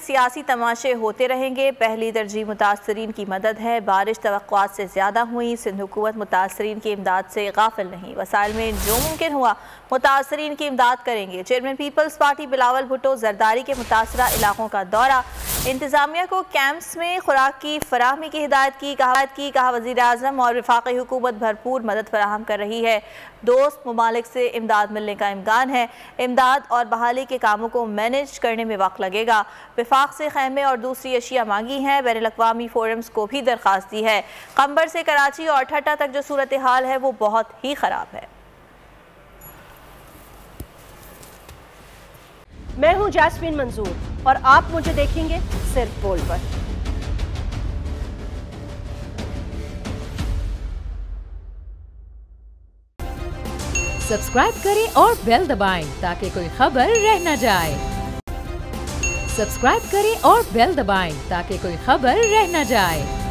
सियासी तमाशे होते रहेंगे। पहली तरजीह मुतासरीन की मदद है। बारिश तवक्कुआत से ज़्यादा हुई। सिंध हुकूमत मुतासरीन की इमदाद से गाफिल नहीं। वसाइल में जो मुमकिन हुआ मुतासरीन की इमदाद करेंगे। Chairman peoples party Bilawal Bhutto Zardari के मुतासरा इलाकों का दौरा। इंतजामिया को कैंप्स में खुराक की फराहमी की हिदायत की। कहा वज़ीर आज़म और वफाकी हुकूमत भरपूर मदद फराहम कर रही है। दोस्त ममालिक से इमदाद मिलने का इम्कान है। इमदाद और बहाली के कामों को मैनेज करने में वक्त लगेगा। वफाक से खैमे और दूसरी अशिया मांगी हैं। बैनुल अक़वामी फोरम्स को भी दरख्वास्त दी है। कंबर से कराची और ठट्टा तक जो सूरत हाल है वो बहुत ही ख़राब है। मैं हूं जैस्मीन मंजूर और आप मुझे देखेंगे सिर्फ बोल पर। सब्सक्राइब करें और बेल दबाएं ताकि कोई खबर रह न जाए। सब्सक्राइब करें और बेल दबाएं ताकि कोई खबर रह न जाए।